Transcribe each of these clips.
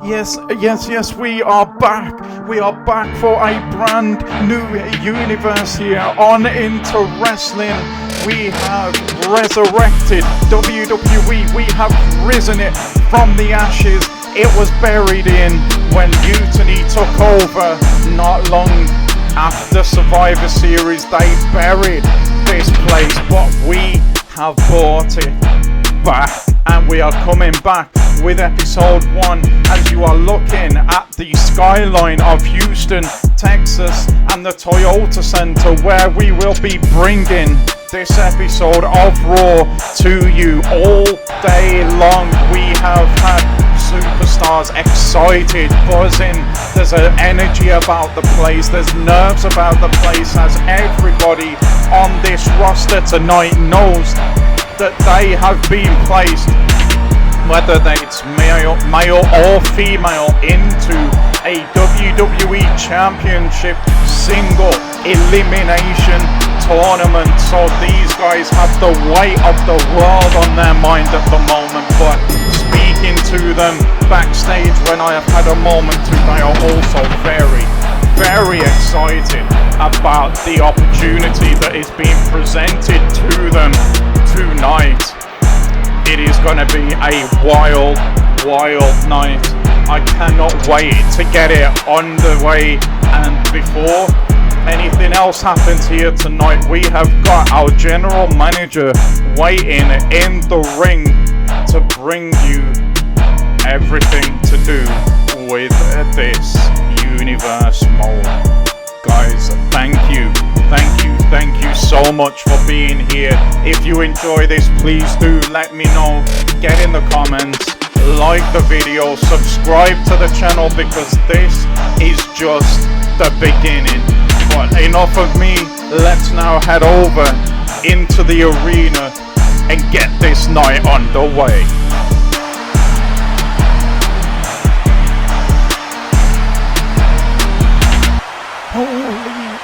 Yes, we are back. We are back for a brand new universe here on Into Wrestling. We have resurrected WWE. We have risen it from the ashes. It was buried in when Mutiny took over not long after Survivor Series. They buried this place, but we have brought it back, and we are coming back with episode 1 as you are looking at the skyline of Houston, Texas, and the Toyota Center, where we will be bringing this episode of Raw to you all day long. We have had superstars excited, buzzing. There's an energy about the place, there's nerves about the place, as everybody on this roster tonight knows that they have been placed, whether it's male or female, into a WWE Championship single elimination tournament. So these guys have the weight of the world on their mind at the moment. But speaking to them backstage when I have had a moment to, they are also very excited about the opportunity that is being presented to them tonight. It is going to be a wild night. I cannot wait to get it underway. And before anything else happens here tonight, we have got our general manager waiting in the ring to bring you everything to do with this universe mode. Guys, thank you so much for being here. If you enjoy this, please do let me know. Get in the comments, like the video, subscribe to the channel, because this is just the beginning. But enough of me, let's now head over into the arena and get this night underway.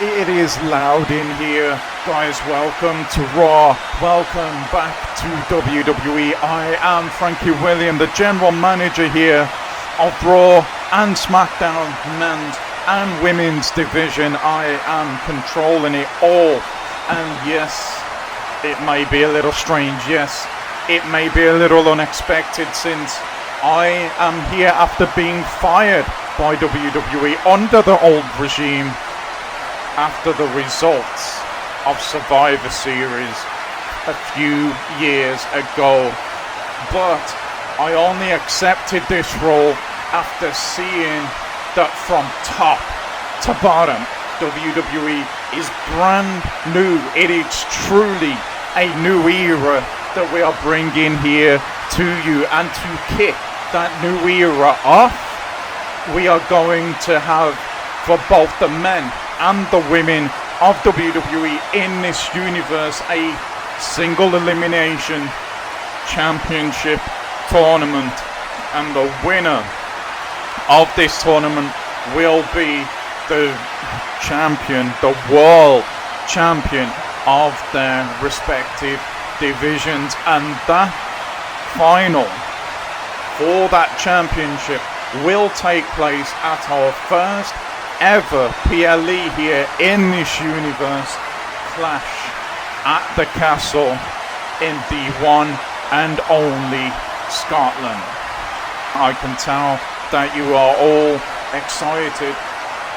It is loud in here. Guys, welcome to Raw. Welcome back to WWE. I am Frankie William, the general manager here of Raw and SmackDown men's and women's division. I am controlling it all. And yes, it may be a little strange. Yes, it may be a little unexpected, since I am here after being fired by WWE under the old regime, after the results of Survivor Series a few years ago. But I only accepted this role after seeing that from top to bottom, WWE is brand new. It is truly a new era that we are bringing here to you. And to kick that new era off, we are going to have, for both the men and the women of WWE in this universe, a single elimination championship tournament. And the winner of this tournament will be the champion, the world champion of their respective divisions. And that final for that championship will take place at our first ever PLE here in this universe, Clash at the Castle in the one and only Scotland. I can tell that you are all excited.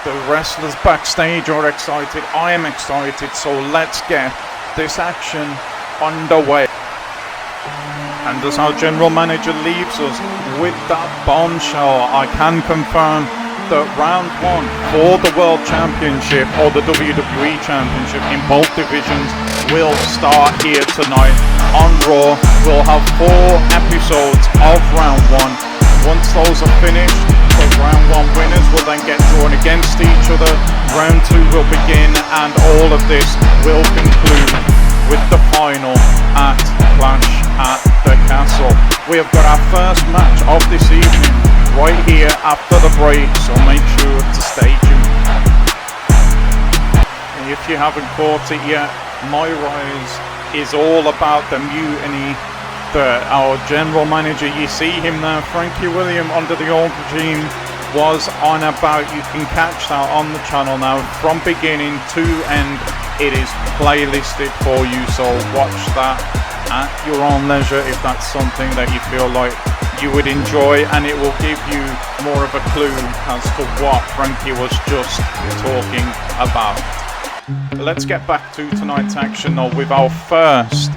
The wrestlers backstage are excited. I am excited. So let's get this action underway. And as our general manager leaves us with that bombshell, I can confirm that round 1 for the World Championship, or the WWE Championship in both divisions, will start here tonight on Raw. We'll have 4 episodes of round 1. Once those are finished, the round 1 winners will then get drawn against each other. Round 2 will begin, and all of this will conclude with the final at Clash at the Castle. We have got our first match of this evening right here after the break, so make sure to stay tuned. And if you haven't caught it yet, my rise is all about the Mutiny our general manager, you see him there, Frankie William, under the old regime, was on about. You can catch that on the channel now from beginning to end. It is playlisted for you, so watch that at your own leisure if that's something that you feel like you would enjoy, and it will give you more of a clue as to what Frankie was just talking about. Let's get back to tonight's action though with our first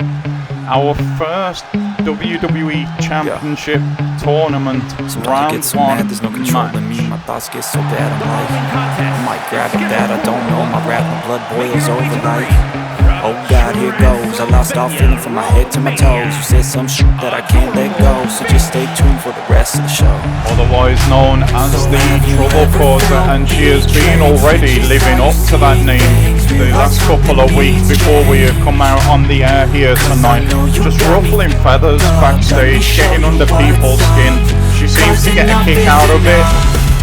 WWE Championship tournament round one There's no controlling me. My thoughts get so bad. I'm like, I might grab at that. I don't know. My rap, my blood boils over like, oh God, here goes. I lost all feeling from my head to my toes. You said some shit that I can't let go, so just stay tuned for the rest of the show. Otherwise known as the Trouble Causer, and she has been already living up to that name the last couple of weeks before we have come out on the air here tonight. Just ruffling feathers backstage, getting under people's skin. She seems to get a kick out of it,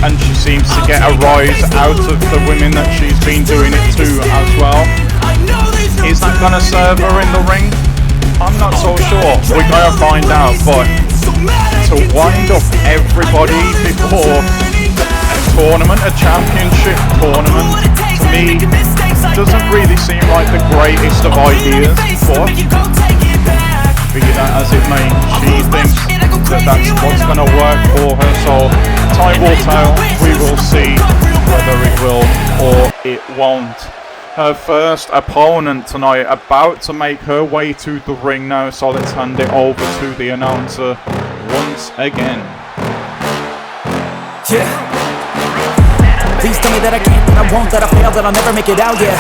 and she seems to get a rise out of the women that she's been doing it to as well. Is that gonna serve her in the ring? I'm not so sure. We're gonna find out, but to wind up everybody before a tournament, a championship tournament, to me, doesn't really seem like the greatest of ideas, but be that as it may, she thinks that that's what's going to work for her, so time will tell. We will see whether it will or it won't. Her first opponent tonight about to make her way to the ring now, so let's hand it over to the announcer once again. Yeah. Please tell me that I can't, that I won't, that I fail, that I'll never make it out, yeah.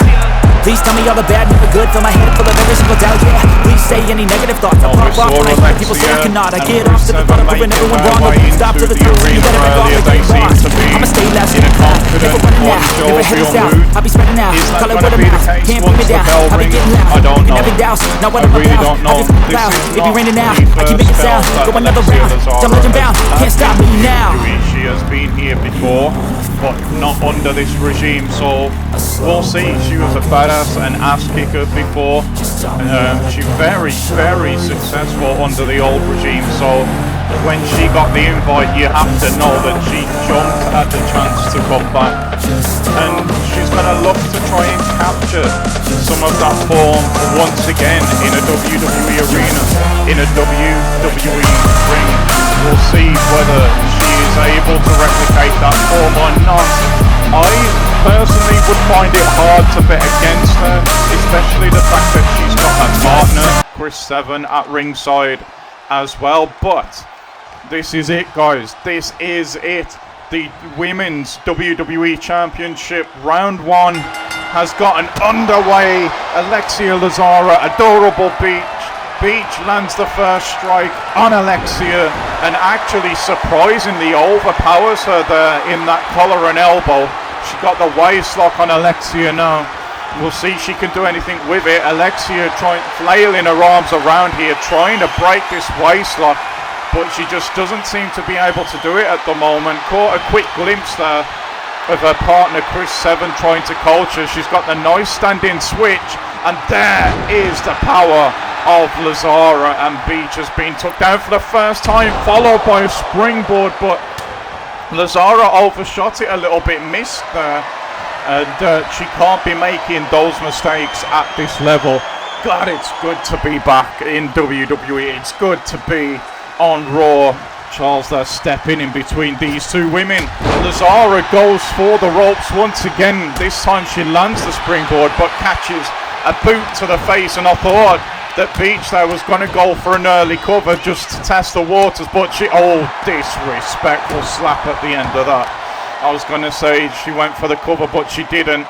Please tell me all the bad, never good, fill my head full of every single doubt, yeah. Please say any negative thoughts, I pop off when I hear people say I cannot. I get off to the thought of proving everyone wrong, I won't stop to the truth, you better back off and get lost. I'ma stay last in the path, never running out, never heading south. I'll be spreading out, call it word of mouth, can't put me down. I'll be getting loud, you can never doubt, not what I'm about. I just cloud, it be raining now, I keep making sound, go another round, I'm legend bound, can't stop me now. She has been here before, but not under this regime, so we'll see. She was a badass and ass kicker before. She very, very successful under the old regime, so when she got the invite, you have to know that she jumped at the chance to come back, and she's going to look to try and capture some of that form once again in a WWE arena, in a WWE ring. We'll see whether she is able to replicate that form or not. I personally would find it hard to bet against her, especially the fact that she's got her partner, Chris Seven, at ringside as well. But this is it, guys. This is it. The Women's WWE Championship Round 1 has gotten underway. Alexia Lazara, Adorable Beach lands the first strike on Alexia and actually surprisingly overpowers her there in that collar and elbow. She got the waist lock on Alexia now. We'll see if she can do anything with it. Alexia flailing her arms around here, trying to break this waist lock, but she just doesn't seem to be able to do it at the moment. Caught a quick glimpse there of her partner Chris Seven trying to coach her. She's got the nice standing switch, and there is the power of Lazara, and Beach has been took down for the first time, followed by a springboard, but Lazara overshot it a little bit, missed there, and she can't be making those mistakes at this level. God, it's good to be back in WWE. It's good to be on Raw. Charles there stepping in between these two women. Lazara goes for the ropes once again. This time she lands the springboard, but catches a boot to the face, and I thought that Beach there was going to go for an early cover just to test the waters, but disrespectful slap at the end of that. I was going to say she went for the cover, but she didn't.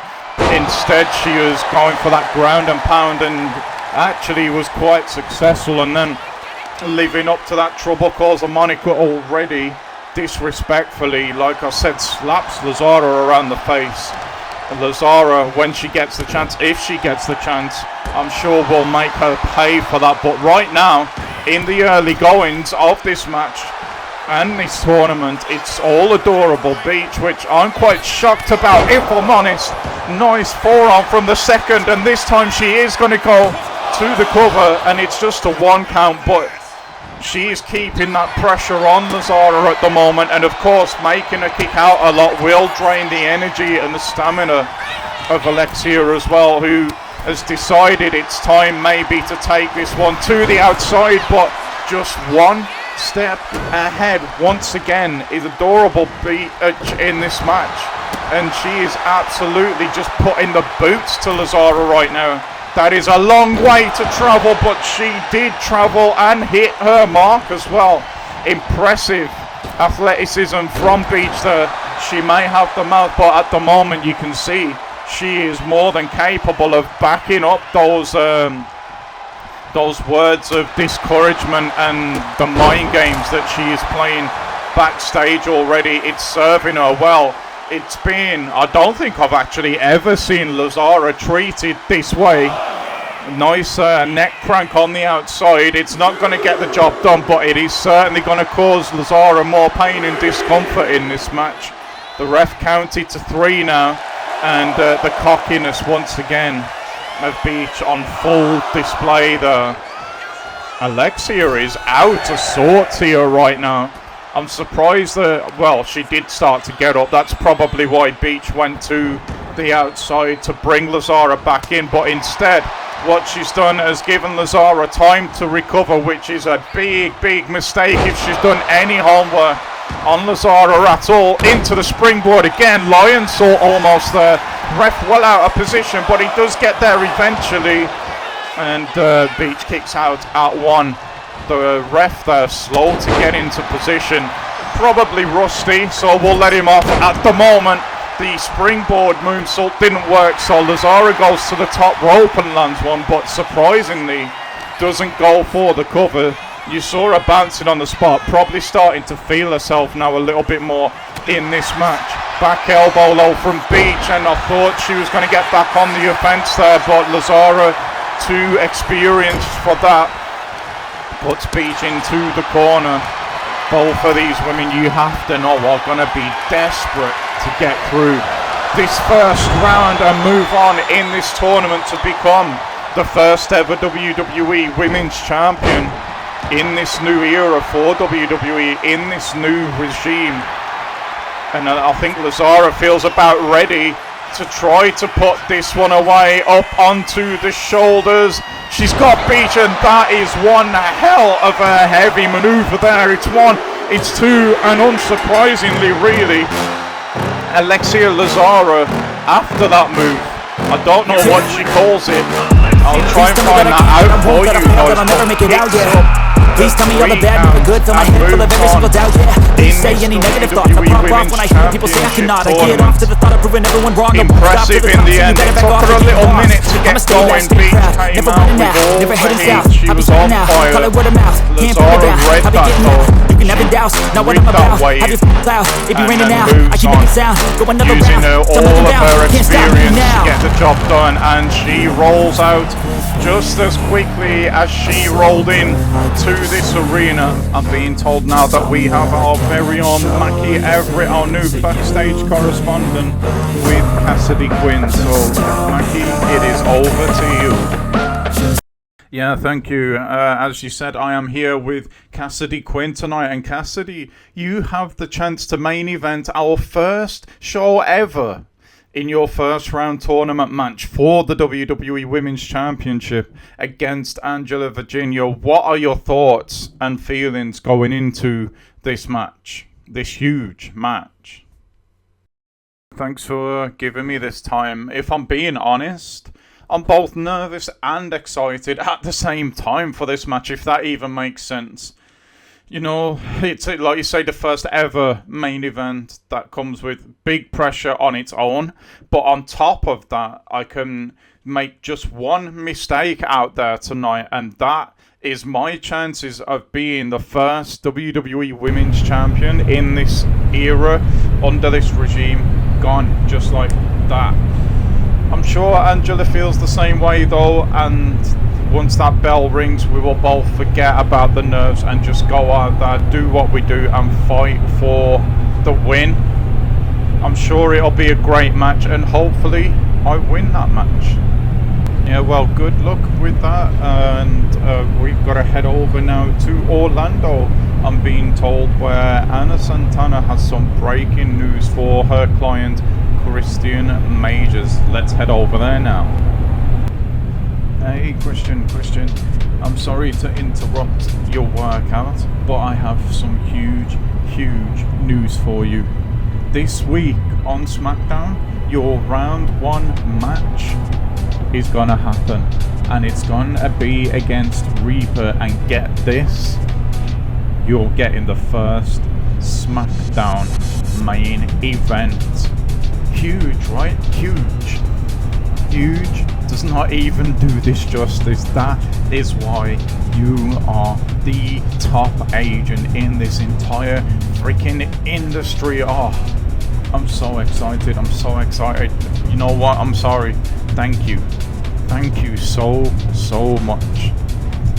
Instead, she was going for that ground and pound, and actually was quite successful, and then living up to that Trouble Causer moniker already, disrespectfully, like I said, slaps Lazara around the face. Lazara, when she gets the chance, if she gets the chance, I'm sure will make her pay for that. But right now, in the early goings of this match and this tournament, it's all Adorable Beach, which I'm quite shocked about, if I'm honest. Nice forearm from the second, and this time she is going to go to the cover, and it's just a 1 count, but She's keeping that pressure on Lazara at the moment, and of course making her kick out a lot will drain the energy and the stamina of Alexia as well, who has decided it's time maybe to take this one to the outside, but just one step ahead once again is adorable Beach in this match, and she is absolutely just putting the boots to Lazara right now. That is a long way to travel, but she did travel and hit her mark as well. Impressive athleticism from Beach there. She may have the mouth, but at the moment you can see she is more than capable of backing up those words of discouragement and the mind games that she is playing backstage already. It's serving her well. It's been, I don't think I've actually ever seen Lazara treated this way. Nice neck crank on the outside. It's not going to get the job done, but it is certainly going to cause Lazara more pain and discomfort in this match. The ref counted to 3 now, and the cockiness once again of Beach on full display there. Alexia is out of sorts here right now. I'm surprised that, well, she did start to get up. That's probably why Beach went to the outside to bring Lazara back in. But instead, what she's done has given Lazara time to recover, which is a big, big mistake if she's done any homework on Lazara at all. Into the springboard again. Lionsault almost there. Ref well out of position, but he does get there eventually. And Beach kicks out at 1. The ref there slow to get into position, probably rusty, so we'll let him off at the moment. The springboard moonsault didn't work, so Lazara goes to the top rope and lands one, but surprisingly doesn't go for the cover. You saw her bouncing on the spot, probably starting to feel herself now a little bit more in this match. Back elbow low from Beach, and I thought she was going to get back on the offense there, but Lazara too experienced for that. Puts Beach into the corner. Both of these women, you have to know, are going to be desperate to get through this first round and move on in this tournament to become the first ever WWE Women's Champion in this new era for WWE, in this new regime. And I think Lazara feels about ready to try to put this one away, up onto the shoulders. She's got Beach, and that is one hell of a heavy maneuver there. It's 1, it's 2, and unsurprisingly really, Alexia Lazara after that move. I don't know what she calls it. I'll try and find that out for you guys. Please tell me all the bad, never good. Fill my head full of every single doubt, yeah. Please say any negative thoughts. I pop off when I hear people say I cannot. I get off to the thought of proving everyone wrong. Impressive in the end. It took her a little minute to get going. Beach came out with all the heat. She was on fire. Lazara read that though. You can never doubt, not what I'm about. Have your cloud, it be raining now. I keep making sound, go another using round. all of her experience to get the job done, and she rolls out just as quickly as she rolled in to this arena. I'm being told now that we have our very own Mackie Everett, our new backstage correspondent, with Cassidy Quinn. So Mackie, it is over to you. Yeah, thank you. As you said, I am here with Cassidy Quinn tonight, and Cassidy, you have the chance to main event our first show ever in your first round tournament match for the WWE Women's Championship against Angela Virginia. What are your thoughts and feelings going into this match, this huge match? Thanks for giving me this time. If I'm being honest, I'm both nervous and excited at the same time for this match, if that even makes sense. You know, it's like you say, the first ever main event that comes with big pressure on its own. But on top of that, I can make just one mistake out there tonight, and that is my chances of being the first WWE Women's Champion in this era, under this regime, gone just like that. I'm sure Angela feels the same way though, and once that bell rings, we will both forget about the nerves and just go out there, do what we do, and fight for the win. I'm sure it'll be a great match, and hopefully I win that match. Yeah, well, good luck with that, and we've got to head over now to Orlando. I'm being told where Anna Santana has some breaking news for her client, Christian Majors. Let's head over there now. Hey, Christian, I'm sorry to interrupt your workout, but I have some huge news for you. This week on SmackDown, your round 1 match is gonna happen, and it's gonna be against Reaper, and get this, you're getting the first SmackDown main event. Huge, right? Huge does not even do this justice. That is why you are the top agent in this entire freaking industry. Oh, I'm so excited. You know what? I'm sorry. Thank you so much.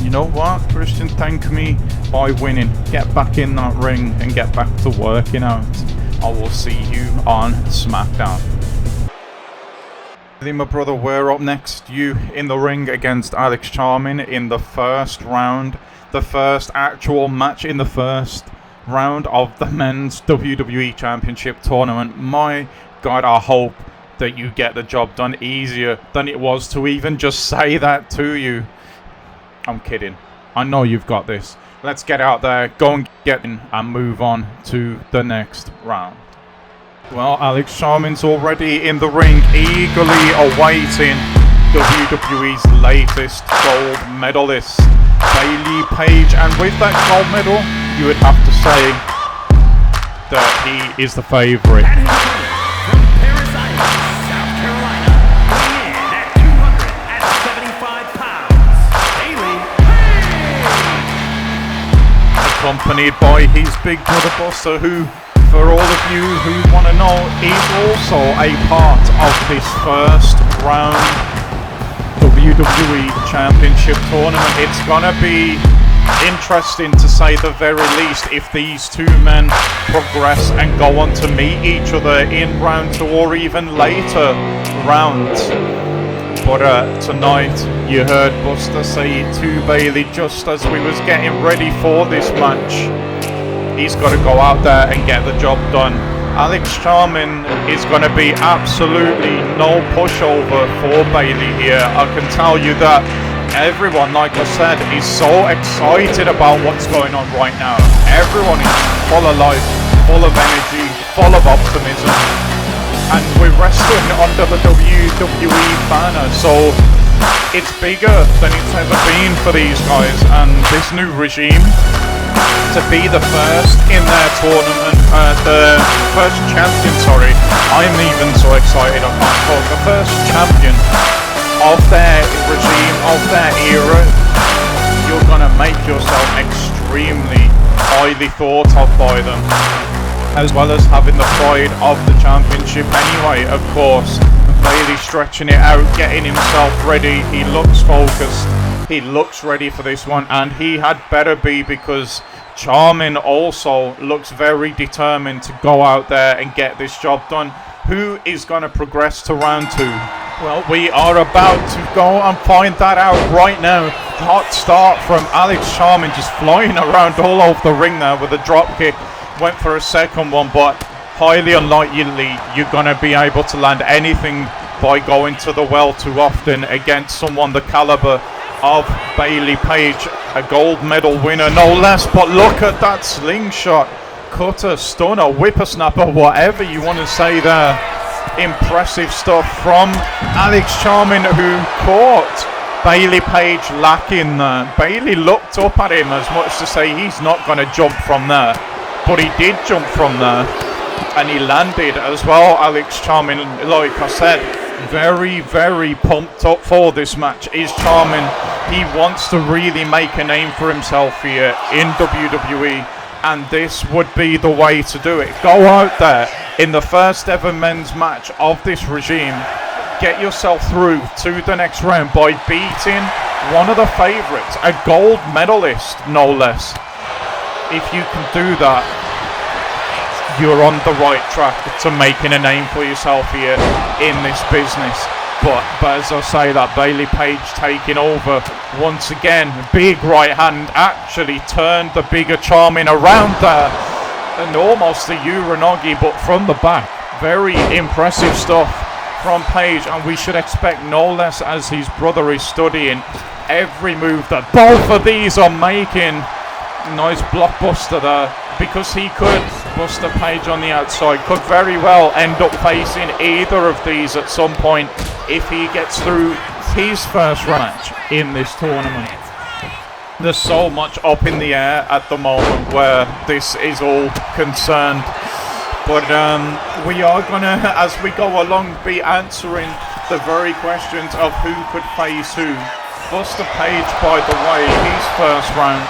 You know what, Christian? Thank me by winning. Get back in that ring and get back to working out. I will see you on SmackDown. My brother, we're up next. You in the ring against Alex Charmin in the first round. The first actual match in the first round of the men's WWE Championship tournament. My God, I hope that you get the job done easier than it was to even just say that to you. I'm kidding. I know you've got this. Let's get out there, go and get in, and move on to the next round. Well, Alex Charmin's already in the ring, eagerly awaiting WWE's latest gold medalist, Bayley Page. And with that gold medal, you would have to say that he is the favourite. Accompanied by his big brother Buster, who, for all of you who want to know, is also a part of this first round WWE Championship tournament. It's gonna be interesting, to say the very least, if these two men progress and go on to meet each other in round 2 or even later rounds. But tonight, you heard Buster say it to Bayley just as we was getting ready for this match. He's got to go out there and get the job done. Alex Charmin is going to be absolutely no pushover for Bayley here. I can tell you that everyone, like I said, is so excited about what's going on right now. Everyone is full of life, full of energy, full of optimism. And we're wrestling under the WWE banner, so it's bigger than it's ever been for these guys. And this new regime, to be the first in their tournament, the first champion, sorry, I'm even so excited I can't talk, the first champion of their regime, of their era. You're gonna make yourself extremely highly thought of by them, as well as having the pride of the championship anyway, of course. Bayley stretching it out, getting himself ready. He looks focused, he looks ready for this one, and he had better be, because Charmin also looks very determined to go out there and get this job done. Who is going to progress to round 2? Well, we are about to go and find that out right now. Hot start from Alex Charmin, just flying around all over the ring there with a drop kick. Went for a second one, but highly unlikely you're going to be able to land anything by going to the well too often against someone the caliber of Bayley Page, a gold medal winner no less. But look at that slingshot, cutter, stunner, whippersnapper, whatever you want to say there. Impressive stuff from Alex Charmin, who caught Bayley Page lacking there. Bayley looked up at him as much to say he's not going to jump from there, but he did jump from there, and he landed as well. Alex Charmin, like I said, very pumped up for this match is Charmin. He wants to really make a name for himself here in WWE, and this would be the way to do it. Go out there in the first ever men's match of this regime, get yourself through to the next round by beating one of the favourites, a gold medalist no less. If you can do that, you're on the right track to making a name for yourself here in this business. but as I say, that Bailey Page taking over once again. Big right hand actually turned the bigger Charmin around there, and almost a Uranagi, but from the back. Very impressive stuff from Page, and we should expect no less as his brother is studying every move that both of these are making. Nice blockbuster there, because he could, Buster Page on the outside, could very well end up facing either of these at some point if he gets through his first match in this tournament. There's so much up in the air at the moment where this is all concerned. But we are going to, as we go along, be answering the very questions of who could face who. Buster Page, by the way, his first round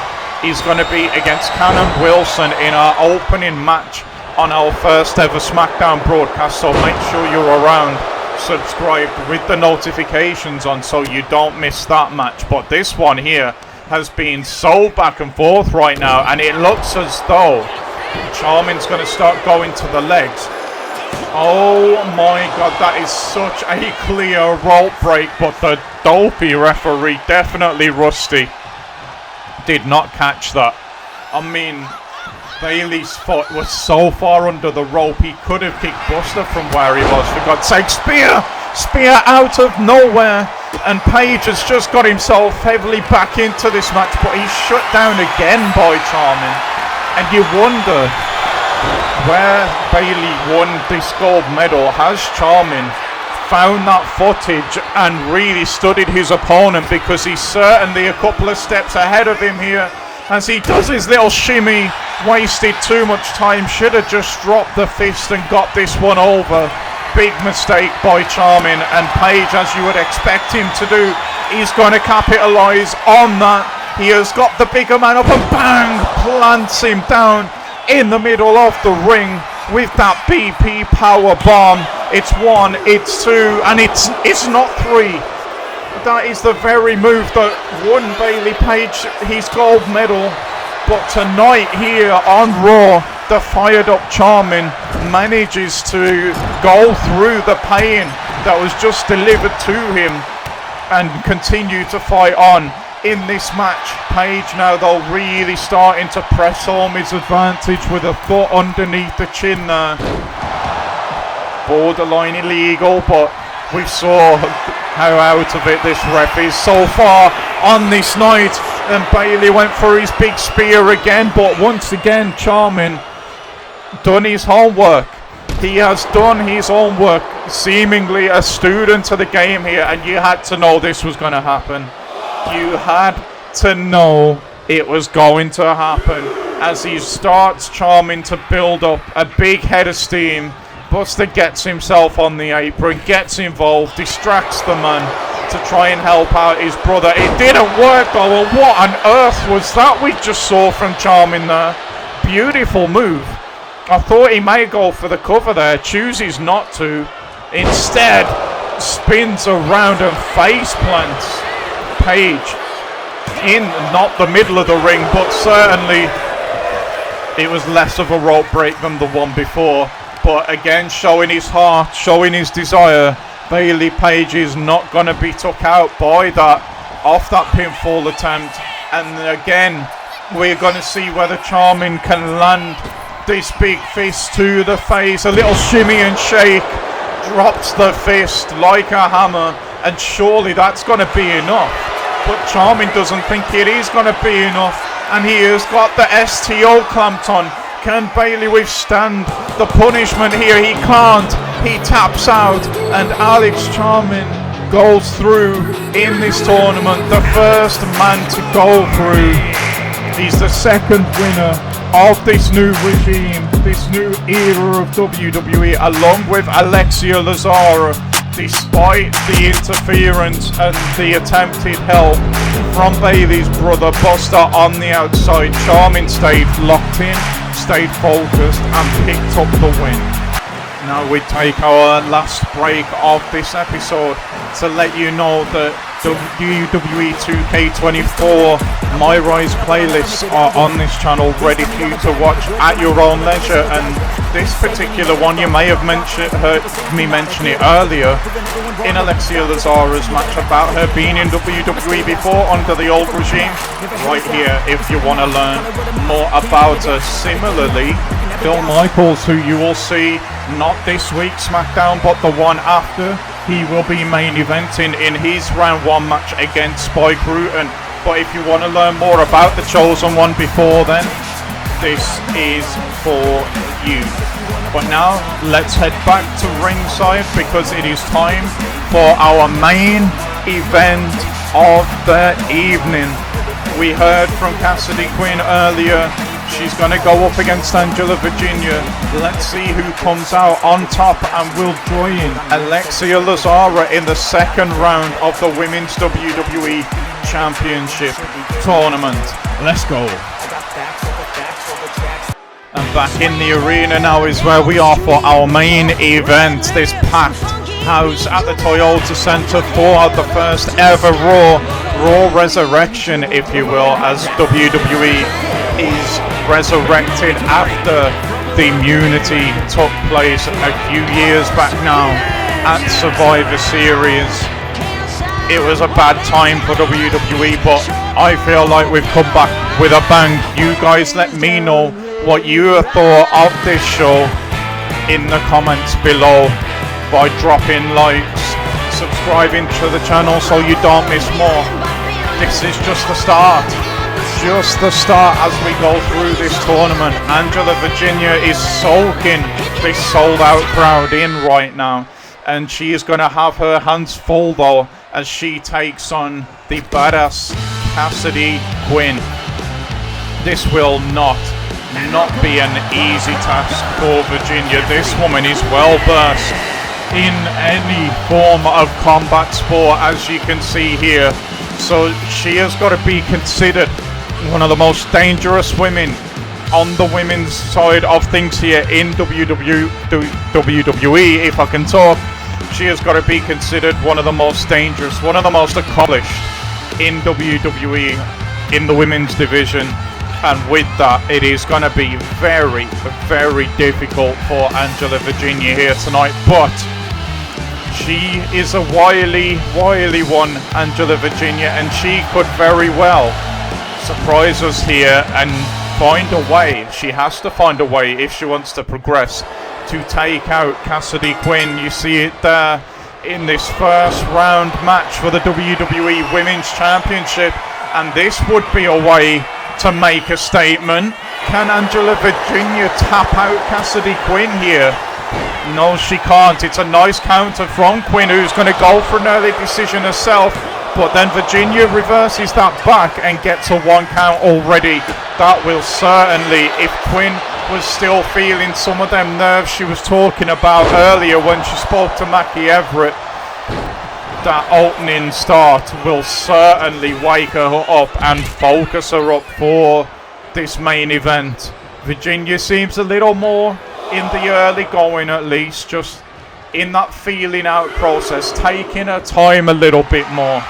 is going to be against Cannon Wilson in our opening match on our first ever SmackDown broadcast. So make sure you're around, subscribed with the notifications on so you don't miss that match. But this one here has been so back and forth right now, and it looks as though Charmin's going to start going to the legs. Oh my god, that is such a clear rope break, but the dopey referee, definitely rusty, did not catch that. I mean, Bailey's foot was so far under the rope, he could have kicked Buster from where he was, for God's sake. Spear out of nowhere, and Page has just got himself heavily back into this match, but he's shut down again by Charmin. And you wonder where Bailey won this gold medal. Has Charmin found that footage and really studied his opponent, because he's certainly a couple of steps ahead of him here as he does his little shimmy. Wasted too much time, should have just dropped the fist and got this one over. Big mistake by Charmin, and Page, as you would expect him to do, he's going to capitalise on that. He has got the bigger man up and bang, plants him down in the middle of the ring with that BP power bomb. It's 1, it's 2, and it's not 3. That is the very move that won Bailey Page his gold medal. But tonight here on Raw, the fired up Charmin manages to go through the pain that was just delivered to him and continue to fight on in this match. Page now though really starting to press home his advantage with a foot underneath the chin there. Borderline illegal, but we saw how out of it this ref is so far on this night. And Bailey went for his big spear again, but once again Charmin done his homework. He has done his homework, seemingly a student of the game here, and you had to know this was going to happen. You had to know it was going to happen as he starts Charmin to build up a big head of steam. Buster gets himself on the apron, gets involved, distracts the man to try and help out his brother. It didn't work though. What on earth was that we just saw from Charmin there? Beautiful move. I thought he may go for the cover there, chooses not to. Instead, spins around and face plants Page in not the middle of the ring, but certainly it was less of a rope break than the one before. But again, showing his heart, showing his desire. Bailey Page is not going to be took out by that, off that pinfall attempt. And again, we're going to see whether Charmin can land this big fist to the face. A little shimmy and shake, drops the fist like a hammer, and surely that's going to be enough. But Charmin doesn't think it is going to be enough, and he has got the STO clamped on. Can Bailey withstand the punishment here? He can't. He taps out, and Alex Charmin goes through in this tournament. The first man to go through. He's the second winner of this new regime, this new era of WWE, along with Alexia Lazara. Despite the interference and the attempted help from Bailey's brother Buster on the outside, Charmin stayed locked in, stayed focused, and picked up the win. Now we take our last break of this episode to let you know that WWE 2K24 My Rise playlists are on this channel ready for you to watch at your own leisure, and this particular one you may have heard me mention it earlier in Alexia Lazara's match about her being in WWE before under the old regime. Right here if you want to learn more about her. Similarly, Phil Michaels, who you will see not this week's SmackDown but the one after, he will be main eventing in his round 1 match against Spike Rutan. But if you want to learn more about the Chosen One before then, this is for you. But now let's head back to ringside because it is time for our main event of the evening. We heard from Cassidy Quinn earlier. She's going to go up against Angela Virginia. Let's see who comes out on top and will join Alexia Lazara in the second round of the Women's WWE Championship Tournament. Let's go. And back in the arena now is where we are for our main event. This packed house at the Toyota Center for the first ever Raw Resurrection, if you will, as WWE is resurrected after the immunity took place a few years back now at Survivor Series. It was a bad time for WWE, but I feel like we've come back with a bang. You guys let me know what you thought of this show in the comments below by dropping likes, subscribing to the channel so you don't miss more. This is just the start. Just the start as we go through this tournament. Angela Virginia is soaking this sold out crowd in right now, and she is going to have her hands full though as she takes on the badass Cassidy Quinn. This will not be an easy task for Virginia. This woman is well versed in any form of combat sport, as you can see here, so she has got to be considered one of the most dangerous women on the women's side of things here in WWE, if I can talk. She has got to be considered one of the most dangerous, one of the most accomplished in WWE in the women's division. And with that, it is going to be very, very difficult for Angela Virginia here tonight. But she is a wily one, Angela Virginia, and she could very well surprise us here and find a way. She has to find a way if she wants to progress to take out Cassidy Quinn. You see it there in this first round match for the WWE Women's Championship, and this would be a way to make a statement. Can Angela Virginia tap out Cassidy Quinn here? No, she can't. It's a nice counter from Quinn, who's going to go for an early decision herself. But then Virginia reverses that back and gets a 1 count already. That will certainly, if Quinn was still feeling some of them nerves she was talking about earlier when she spoke to Mackie Everett, that opening start will certainly wake her up and focus her up for this main event. Virginia seems a little more in the early going, at least, just in that feeling out process, taking her time a little bit more.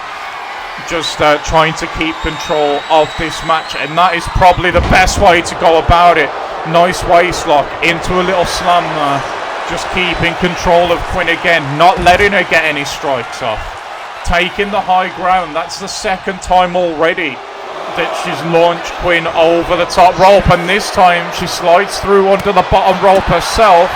Just trying to keep control of this match, and that is probably the best way to go about it. Nice waist lock into a little slam there. Just keeping control of Quinn again, not letting her get any strikes off. Taking the high ground. That's the second time already that she's launched Quinn over the top rope, and this time she slides through under the bottom rope herself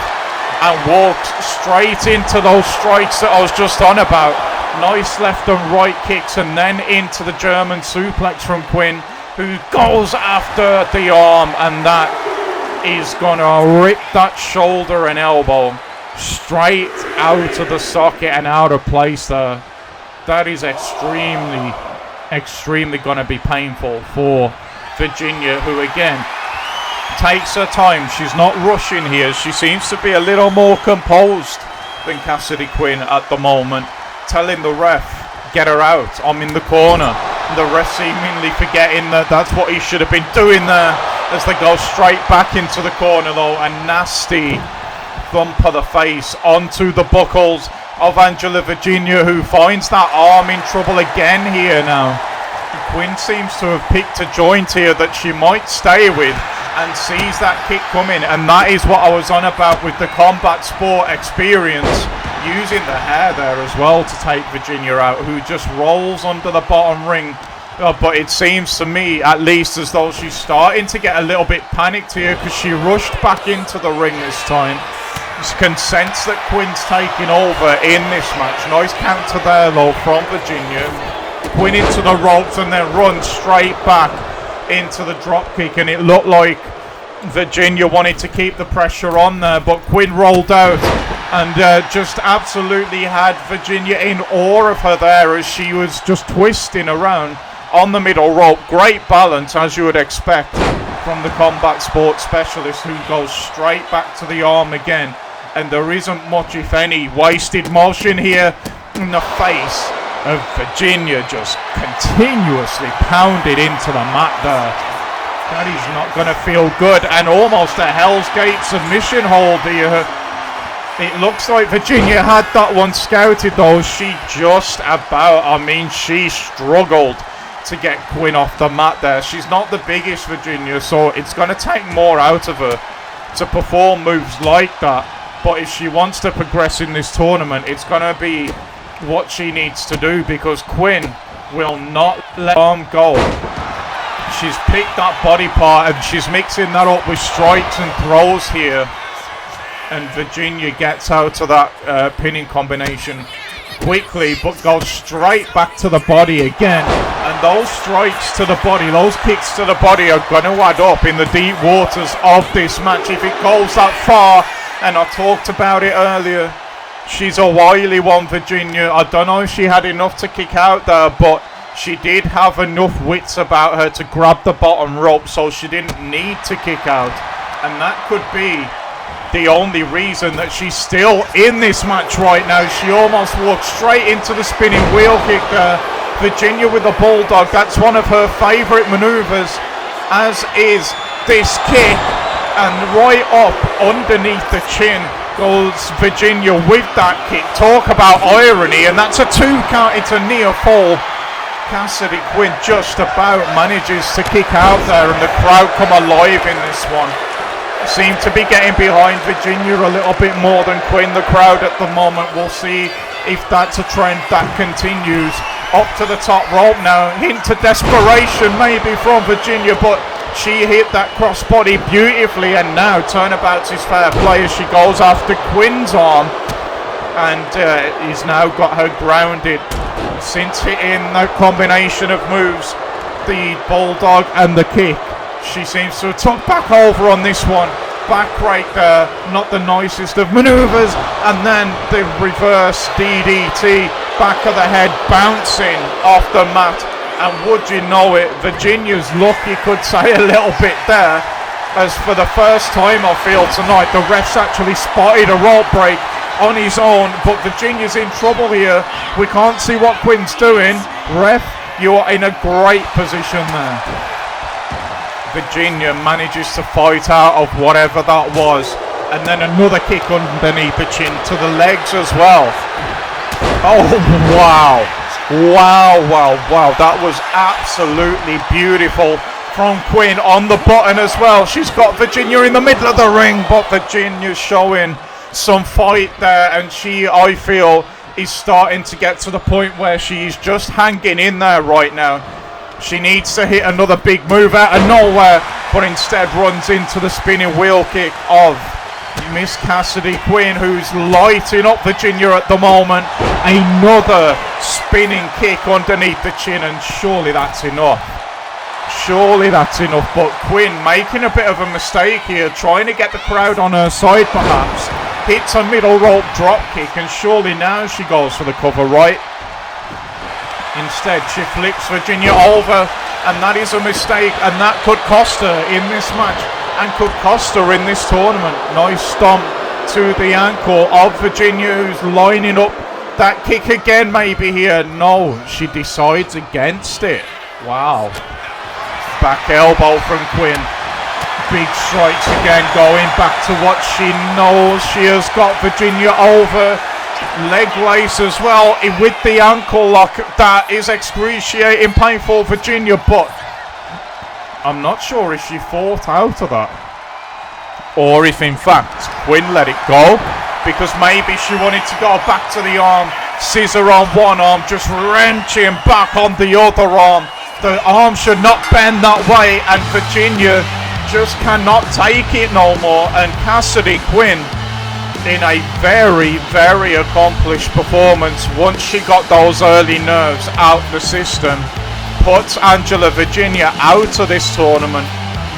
and walks straight into those strikes that I was just on about. Nice left and right kicks, and then into the German suplex from Quinn, who goes after the arm, and that is gonna rip that shoulder and elbow straight out of the socket and out of place there. That is extremely gonna be painful for Virginia, who again takes her time. She's not rushing here. She seems to be a little more composed than Cassidy Quinn at the moment, telling the ref, get her out, I'm in the corner. The ref seemingly forgetting that that's what he should have been doing there, as they go straight back into the corner though. A nasty thump of the face onto the buckles of Angela Virginia, who finds that arm in trouble again here now. Quinn seems to have picked a joint here that she might stay with and sees that kick coming, and that is what I was on about with the combat sport experience, using the hair there as well to take Virginia out, who just rolls under the bottom ring. But it seems to me, at least, as though she's starting to get a little bit panicked here, because she rushed back into the ring this time. You can sense that Quinn's taking over in this match. Nice counter there, though, from Virginia. Quinn into the ropes and then runs straight back into the drop kick, and it looked like Virginia wanted to keep the pressure on there, but Quinn rolled out and just absolutely had Virginia in awe of her there as she was just twisting around on the middle rope. Great balance, as you would expect from the combat sports specialist, who goes straight back to the arm again, and there isn't much, if any, wasted motion here in the face of Virginia, just continuously pounded into the mat there. That is not going to feel good, and almost a Hell's Gate submission hold here. It looks like Virginia had that one scouted, though. She just about, she struggled to get Quinn off the mat there. She's not the biggest, Virginia, so it's going to take more out of her to perform moves like that. But if she wants to progress in this tournament, it's going to be what she needs to do, because Quinn will not let arm go. She's picked that body part and she's mixing that up with strikes and throws here, and Virginia gets out of that pinning combination quickly, but goes straight back to the body again. And those strikes to the body, those kicks to the body, are going to add up in the deep waters of this match if it goes that far. And I talked about it earlier, she's a wily one, Virginia. I don't know if she had enough to kick out there, but she did have enough wits about her to grab the bottom rope, so she didn't need to kick out. And that could be the only reason that she's still in this match right now. She almost walked straight into the spinning wheel kick there. Virginia with the bulldog, that's one of her favourite manoeuvres, as is this kick. And right up underneath the chin goes Virginia with that kick. Talk about irony, and that's a 2 count. It's a near fall. Cassidy Quinn just about manages to kick out there, and the crowd come alive in this one. Seem to be getting behind Virginia a little bit more than Quinn, the crowd at the moment. We'll see if that's a trend that continues. Up to the top rope now, hint of desperation maybe from Virginia, but she hit that crossbody beautifully, and now turnabout is fair play as she goes after Quinn's arm, and he's now got her grounded since hitting that combination of moves, the bulldog and the kick. She seems to have took back over on this one. Back right there, not the nicest of manoeuvres, and then the reverse DDT, back of the head, bouncing off the mat. And would you know it, Virginia's luck, you could say, a little bit there, as for the first time I feel tonight, the ref's actually spotted a rope break on his own, but Virginia's in trouble here. We can't see what Quinn's doing. Ref, you are in a great position there. Virginia manages to fight out of whatever that was, and then another kick underneath the chin to the legs as well. Oh, wow. Wow. That was absolutely beautiful from Quinn on the button as well. She's got Virginia in the middle of the ring, but Virginia's showing some fight there, and she, I feel, is starting to get to the point where she's just hanging in there right now. She needs to hit another big move out of nowhere, but instead runs into the spinning wheel kick of Miss Cassidy Quinn, who's lighting up Virginia at the moment. Another spinning kick underneath the chin, and surely that's enough. But Quinn making a bit of a mistake here, trying to get the crowd on her side perhaps. Hits a middle rope drop kick, and surely now she goes for the cover, right? Instead, she flips Virginia over, and that is a mistake, and that could cost her in this match, and could cost her in this tournament. Nice stomp to the ankle of Virginia, who's lining up that kick again maybe here. No, she decides against it. Wow. Back elbow from Quinn. big strikes again, going back to what she knows. She has got Virginia over. Leg lace as well with the ankle lock. That is excruciating pain for Virginia, but I'm not sure if she fought out of that or if in fact Quinn let it go, because maybe she wanted to go back to the arm. Scissor on one arm, just wrenching back on the other arm. The arm should not bend that way, and Virginia just cannot take it no more. And Cassidy Quinn, in a very, very accomplished performance, once she got those early nerves out the system, puts Angela Virginia out of this tournament,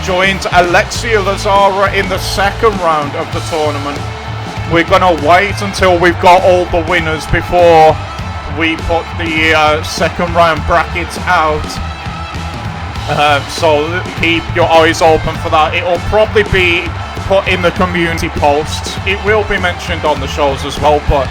joins Alexia Lazara in the second round of the tournament. We're going to wait until we've got all the winners before we put the second round brackets out. So keep your eyes open for that. It'll probably be put in the community posts. It will be mentioned on the shows as well, but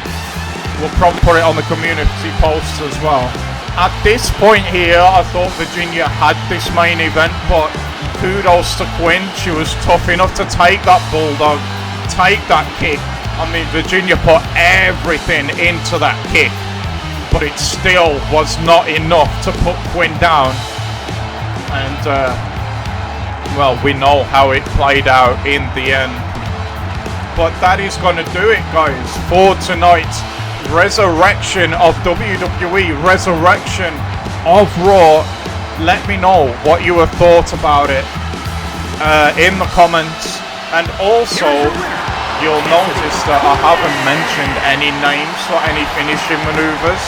we'll probably put it on the community posts as well. At this point here, I thought Virginia had this main event, but kudos to Quinn. She was tough enough to take that bulldog, take that kick. I mean, Virginia put everything into that kick, but it still was not enough to put Quinn down. And well, we know how it played out in the end. But that is going to do it, guys, for tonight's resurrection of WWE, resurrection of Raw. Let me know what you have thought about it in the comments. And also, you'll notice that I haven't mentioned any names for any finishing maneuvers.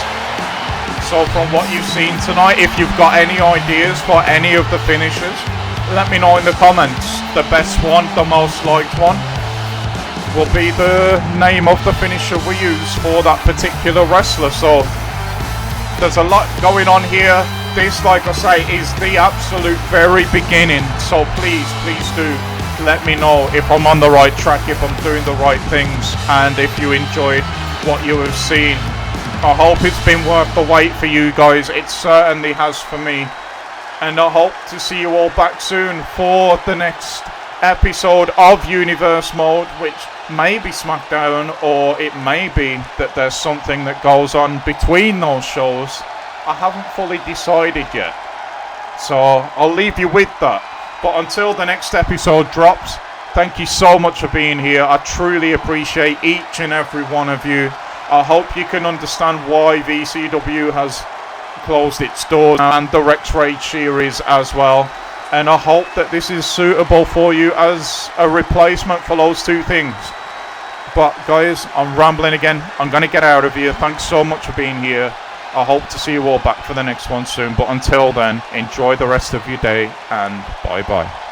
So from what you've seen tonight, if you've got any ideas for any of the finishers, let me know in the comments. The best one, the most liked one, will be the name of the finisher we use for that particular wrestler. So there's a lot going on here. This, like I say, is the absolute very beginning. So please do let me know if I'm on the right track, if I'm doing the right things, and if you enjoyed what you have seen. I hope it's been worth the wait for you guys. It certainly has for me. And I hope to see you all back soon for the next episode of Universe Mode, which may be SmackDown, or it may be that there's something that goes on between those shows. I haven't fully decided yet. So I'll leave you with that. But until the next episode drops, thank you so much for being here. I truly appreciate each and every one of you. I hope you can understand why VCW has closed its doors, and the Rex Rage series as well. And I hope that this is suitable for you as a replacement for those two things. But guys, I'm rambling again. I'm going to get out of here. Thanks so much for being here. I hope to see you all back for the next one soon. But until then, enjoy the rest of your day, and bye-bye.